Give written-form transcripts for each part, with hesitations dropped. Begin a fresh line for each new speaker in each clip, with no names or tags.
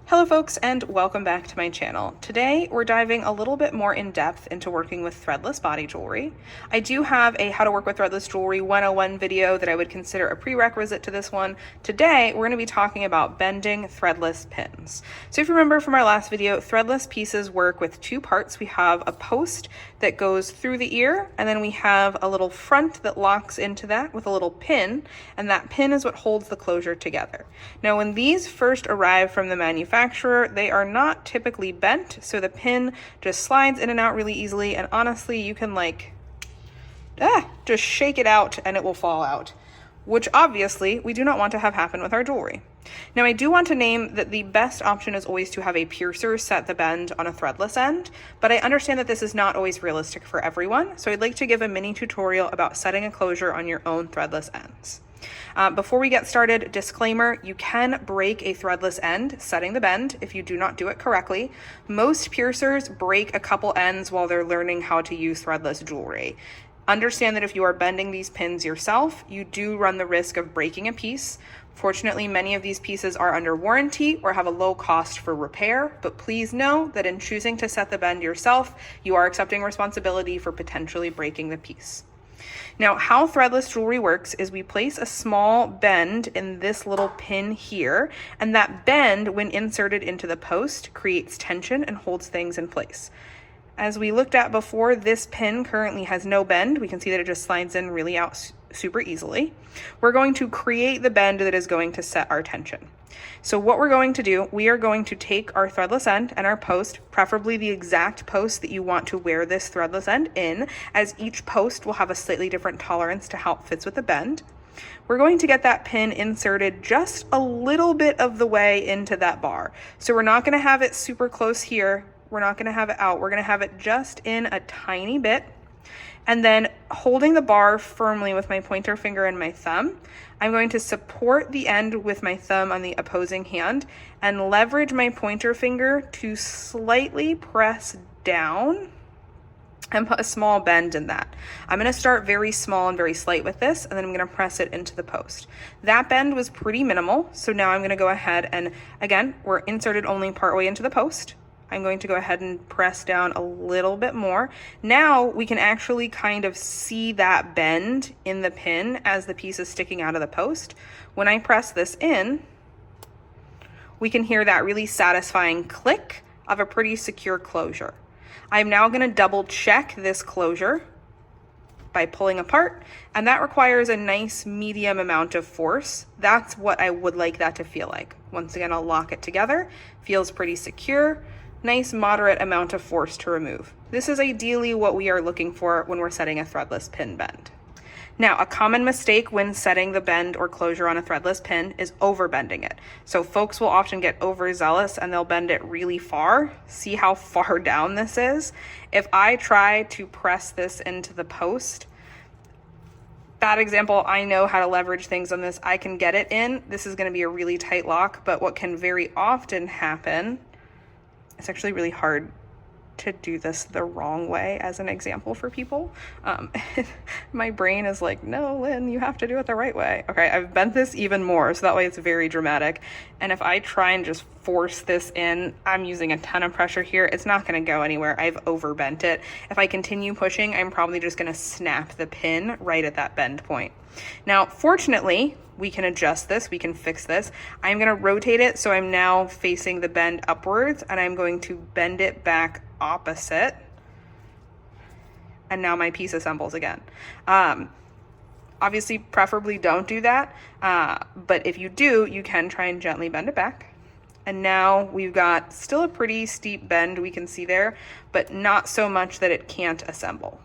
Hello folks, and welcome back to my channel. Today we're diving a little bit more in depth into working with threadless body jewelry. I do have a how to work with threadless jewelry 101 video that I would consider a prerequisite to this one. Today we're going to be talking about bending threadless pins. So if you remember from our last video, threadless pieces work with two parts. We have a post that goes through the ear, and then we have a little front that locks into that with a little pin, and that pin is what holds the closure together. Now when these first arrive from the manufacturer, they are not typically bent, so the pin just slides in and out really easily, and honestly you can just shake it out and it will fall out, which obviously we do not want to have happen with our jewelry. Now I do want to name that the best option is always to have a piercer set the bend on a threadless end, but I understand that this is not always realistic for everyone, so I'd like to give a mini tutorial about setting a closure on your own threadless ends. Before we get started, disclaimer, you can break a threadless end setting the bend if you do not do it correctly. Most piercers break a couple ends while they're learning how to use threadless jewelry. Understand that if you are bending these pins yourself, you do run the risk of breaking a piece. Fortunately, many of these pieces are under warranty or have a low cost for repair, but please know that in choosing to set the bend yourself, you are accepting responsibility for potentially breaking the piece. Now, how threadless jewelry works is we place a small bend in this little pin here, and that bend, when inserted into the post, creates tension and holds things in place. As we looked at before, this pin currently has no bend. We can see that it just slides in really out super easily. We're going to create the bend that is going to set our tension. So what we're going to do, we are going to take our threadless end and our post, preferably the exact post that you want to wear this threadless end in, as each post will have a slightly different tolerance to how it fits with the bend. We're going to get that pin inserted just a little bit of the way into that bar. So we're not going to have it super close here. We're not going to have it out. We're going to have it just in a tiny bit. And then holding the bar firmly with my pointer finger and my thumb, I'm going to support the end with my thumb on the opposing hand and leverage my pointer finger to slightly press down and put a small bend in that. I'm going to start very small and very slight with this, and then I'm going to press it into the post. That bend was pretty minimal, so now I'm going to go ahead and, again, we're inserted only partway into the post. I'm going to go ahead and press down a little bit more. Now we can actually kind of see that bend in the pin as the piece is sticking out of the post. When I press this in, we can hear that really satisfying click of a pretty secure closure. I'm now going to double check this closure by pulling apart, and that requires a nice medium amount of force. That's what I would like that to feel like. Once again, I'll lock it together. Feels pretty secure. Nice moderate amount of force to remove. This is ideally what we are looking for when we're setting a threadless pin bend. Now, a common mistake when setting the bend or closure on a threadless pin is overbending it. So folks will often get overzealous and they'll bend it really far. See how far down this is? If I try to press this into the post, bad example, I know how to leverage things on this. I can get it in. This is going to be a really tight lock, but what can very often happen, it's actually really hard to do this the wrong way as an example for people. My brain is like, no, Lynn, you have to do it the right way. Okay, I've bent this even more, so that way it's very dramatic. And if I try and just force this in, I'm using a ton of pressure here. It's not gonna go anywhere. I've overbent it. If I continue pushing, I'm probably just gonna snap the pin right at that bend point. Now, fortunately, we can adjust this, we can fix this. I'm gonna rotate it so I'm now facing the bend upwards, and I'm going to bend it back opposite. And now my piece assembles again. Obviously, preferably don't do that, but if you do, you can try and gently bend it back. And now we've got still a pretty steep bend we can see there, but not so much that it can't assemble.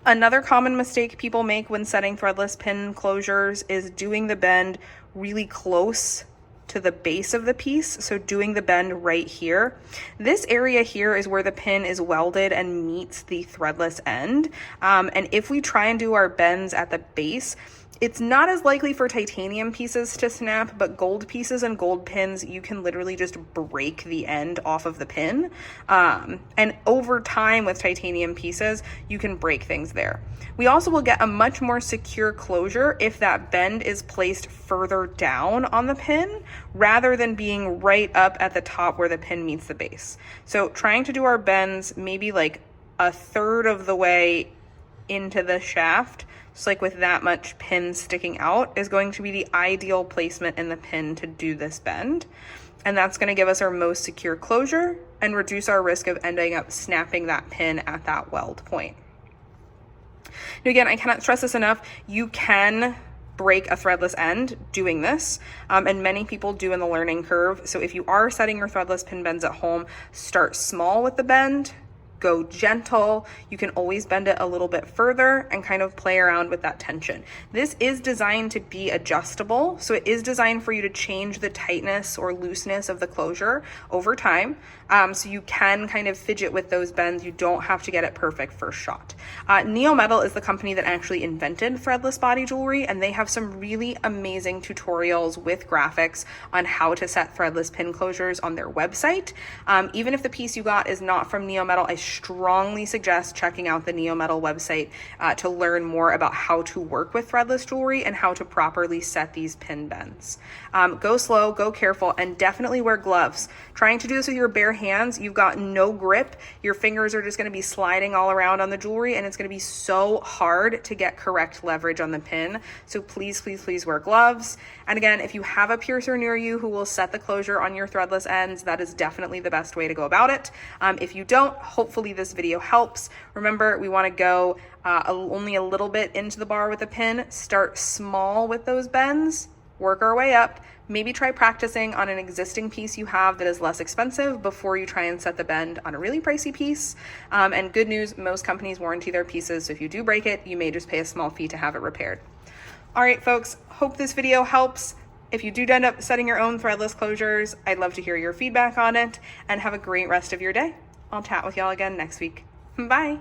Another common mistake people make when setting threadless pin closures is doing the bend really close to the base of the piece, so doing the bend right here. This area here is where the pin is welded and meets the threadless end, and if we try and do our bends at the base, It's not as likely for titanium pieces to snap, but gold pieces and gold pins, you can literally just break the end off of the pin. And over time with titanium pieces, you can break things there. We also will get a much more secure closure if that bend is placed further down on the pin rather than being right up at the top where the pin meets the base. So trying to do our bends maybe like a third of the way into the shaft, just like with that much pin sticking out, is going to be the ideal placement in the pin to do this bend. And that's going to give us our most secure closure and reduce our risk of ending up snapping that pin at that weld point. Now again, I cannot stress this enough, you can break a threadless end doing this, and many people do in the learning curve. So if you are setting your threadless pin bends at home, start small with the bend, go gentle. You can always bend it a little bit further and kind of play around with that tension. This is designed to be adjustable, so it is designed for you to change the tightness or looseness of the closure over time. So you can kind of fidget with those bends. You don't have to get it perfect first shot. Neometal is the company that actually invented threadless body jewelry, and they have some really amazing tutorials with graphics on how to set threadless pin closures on their website. Even if the piece you got is not from Neometal, I strongly suggest checking out the Neometal website to learn more about how to work with threadless jewelry and how to properly set these pin bends. Go slow, go careful, and definitely wear gloves. Trying to do this with your bare hands, you've got no grip. Your fingers are just going to be sliding all around on the jewelry, and it's going to be so hard to get correct leverage on the pin. So please, please, please wear gloves. And again, if you have a piercer near you who will set the closure on your threadless ends, that is definitely the best way to go about it. If you don't, hopefully this video helps. Remember, we want to go only a little bit into the bar with a pin. Start small with those bends, work our way up. Maybe try practicing on an existing piece you have that is less expensive before you try and set the bend on a really pricey piece. And good news, most companies warranty their pieces, so if you do break it, you may just pay a small fee to have it repaired. All right, folks, hope this video helps. If you do end up setting your own threadless closures, I'd love to hear your feedback on it, and have a great rest of your day. I'll chat with y'all again next week. Bye.